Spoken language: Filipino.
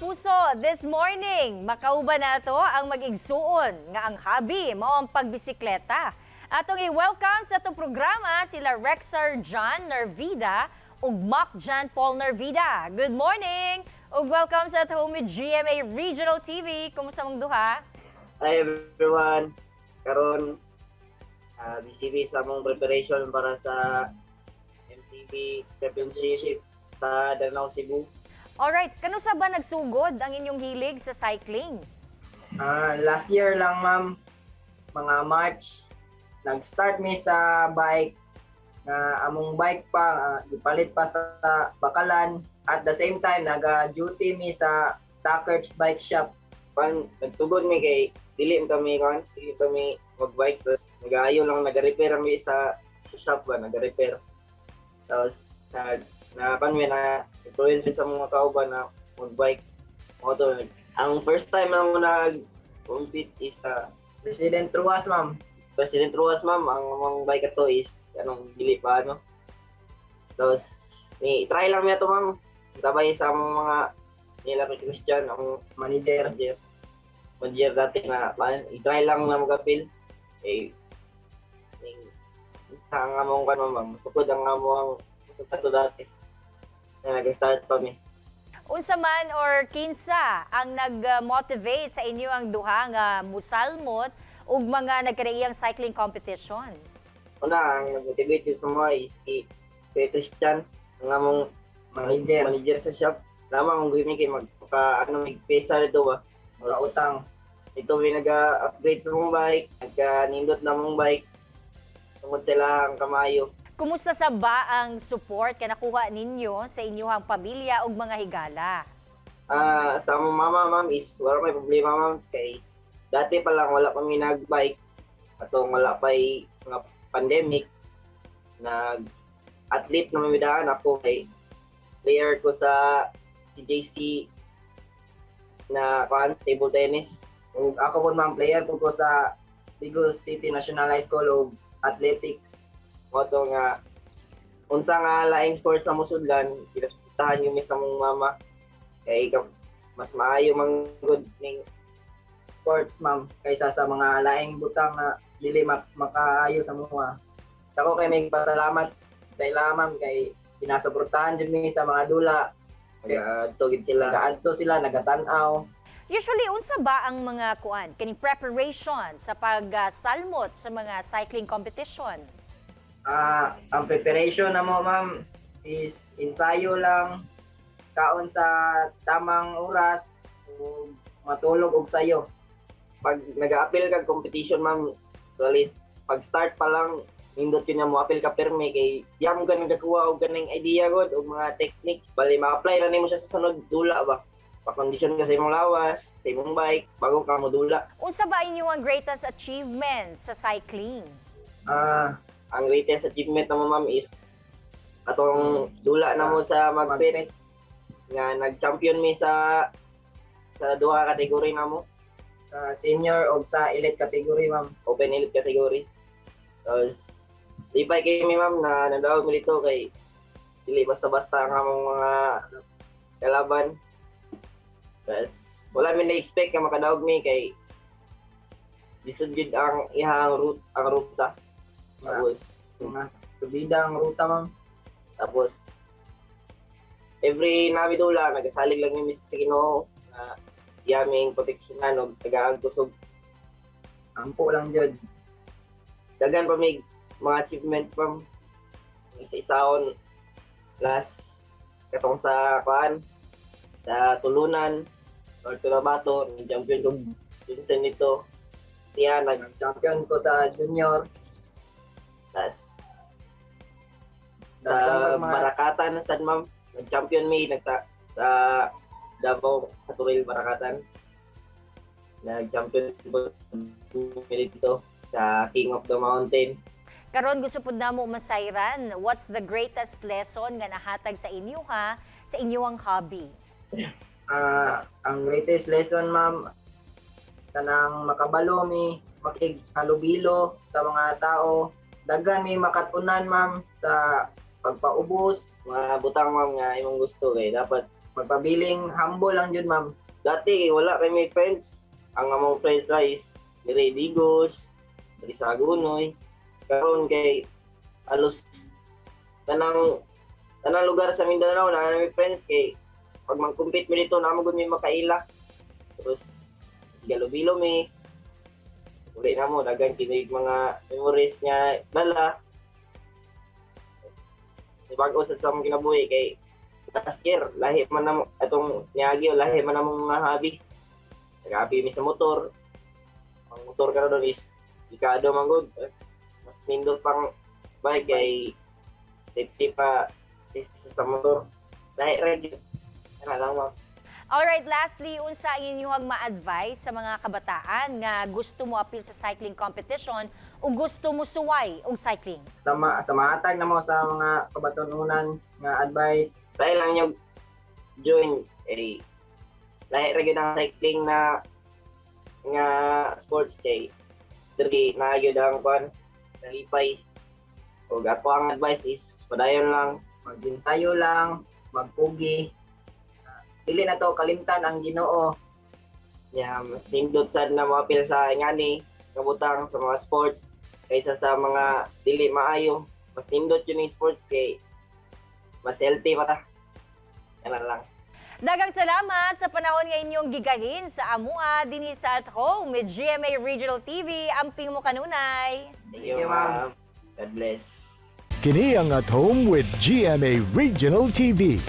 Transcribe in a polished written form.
kapuso, this morning, makauban na ito ang mag-igsuon nga ang hobby mao ang pagbisikleta. Atong i-welcome sa itong programa sila Rexar John Nervida ug Mac John Paul Nervida. Good morning! Ug welcome sa home with GMA Regional TV. Kumusta mong duha? Hi everyone! Karon busy sa mong preparation para sa MTV Championship sa Danau, Cebu. Alright, kanusa ba nagsugod ang inyong hilig sa cycling? Last year lang, ma'am, mga March, nag-start mi sa bike. Among bike pa, ipalit pa sa Bakalan. At the same time, nag-duty mi sa Tucker's Bike Shop. Nagsugod mi kay dili kami mag-bike, tapos nag-aayo lang, nag-repair kami sa shop ba, nag-repair. Tapos influence sa mga kauban na mag-bike. Ang first time na mo nag-compete is President Ruas, ma'am. President Ruas, ma'am. Ang bike ato is dili pa Tapos try lang niya to, ma'am. Sabay sa mga nila kay Christian, ang Manager. Manager dati na i-try lang na mag-appeal. Isa ang among ma'am. Sukod ang among sa to dati. Nag-start pa mi. Unsa man or kinsa ang nag-motivate sa inyo ang duha nga musalmot ug mga nagkareyang cycling competition? Una, ang nag-motivate sa mga is si Christian, ang among manager sa shop. Lamang ang gawin kay mag-pesa nito ba? Utang. Ito may nag-upgrade sa mong bike, nag-nindot na mong bike. Tungod sila ang kamayo. Kumusta sa ba ang support ka nakuha ninyo sa inyong pamilya ug mga higala? Sa among mama, ma'am, is wala may problema, ma'am. Kay dati pa lang wala kami nag-bike. Atong wala pa mga pandemic. Nag-athlete na mamidaan ako kay player ko sa CJC na table tennis. Ug ako po, ma'am, player po ko sa Ligo City National High School ug athletics. Moto nga unsa nga laing sport sa musudlan, kinasuportahan yung sa mong mama. Kay mas maayo man good ning Sports, ma'am, kaysa sa mga laing butang na dili makaayo sa mga. Ako kay may pasalamat sa ila, ma'am, kay pinasuportahan din mi sa mga dula. Tugid sila. Nagaadto sila, nagatanaw. Usually, unsa ba ang mga kaning preparation sa pagsalmot sa mga cycling competition? Ang preparation na mo, ma'am, is ensayo lang, kaon sa tamang oras, matulog og sayo. Pag nag-a-appeal kag competition, ma'am, so at least pag start pa lang nindot yun na mo appeal ka perme kay diya mo ganang gakuha og ganing idea god og mga techniques bali ma-apply na nimo siya sa sunod dula ba. Pa-condition ka sa imong lawas, sa imong bike bago ka mo dula. Unsa ba inyong greatest achievement sa cycling? Ang greatest achievement na mo, ma'am, is atong dula na mo sa magpit nga nag-champion mi sa duha kategory na mo. Sa senior o sa elite category, ma'am. Open elite category. Tapos lipay kay mi, ma'am, na nadawag mo dito kay dili basta-basta ang among mga kalaban. Tapos wala mi na-expect nga makadawag mi kay lisod gid ang ihang ruta. Tapos Mga subidang ruta, ma'am. Tapos every nabidula nagasalig lang mi sa Ginoo na yaming proteksyonan og tagaang kusog. Ampo lang jud. Dagan pa may mga achievement from isa-isaon last katong sa sa Tulunan or Cotabato, champion ko Vincent nito. Siya Nag-champion ko sa junior. tas sa Barakatan sa ma'am, nag-champion mi sa Davao sa Turil Barakatan. Nag-champion ko dito sa King of the Mountain. Karon gusto pud namo masayran, what's the greatest lesson nga nahatag sa inyo sa inyong hobby? Ang greatest lesson, ma'am, kanang makabalo mi, makighalubilo sa mga tao. Daghan mi makatunan, ma'am, sa pagpaubos. Mga butang, ma'am, nga imong gusto kay dapat magpabiling humble lang jud ma'am. Dati wala kay may friends. Ang among friends ra is diri Digos, diri sa Agunoy. Karon kay alos tanang lugar sa Mindanao na may friends kay pag mag-compete mi dito na magud mi makaila. Terus galubilo mi. Uli na mo dagan kini mga memories niya dala. Bago sa samong kinabuhi kay last year, lahi man na atong niagyo, lahi man na mga hobby. Nag-hobby mi sa motor. Ang motor ka doon is ikado man good. Mas nindot pang bike kay safety pa sa motor. Lahi rin. Ano lang mo. Alright, lastly, unsa ang inyong ma-advise sa mga kabataan nga gusto mo appeal sa cycling competition o gusto mo suway og cycling? Sa mahatag na mo sa mga kabatununan nga advice. Dahil lang yung join lahi rin ang cycling na nga sports kay diri na gyud ang kwan nalipay. Ug ako ang advice is padayon lang. Magintayo lang, magpugi. Dili na to kalimtan ang Ginoo. Mas nindot sad na moapil sa ingani kabutang sa mga sports kaysa sa mga dili maayo. Mas nindot yun yung sports kay mas healthy pa ta. Yan lang. Daghang salamat sa panahon nga inyong gigahin sa amua dinhi sa At Home with GMA Regional TV. Amping mo kanunay. Thank you, you, ma'am. ma'am. God bless. Kini ang At Home with GMA Regional TV.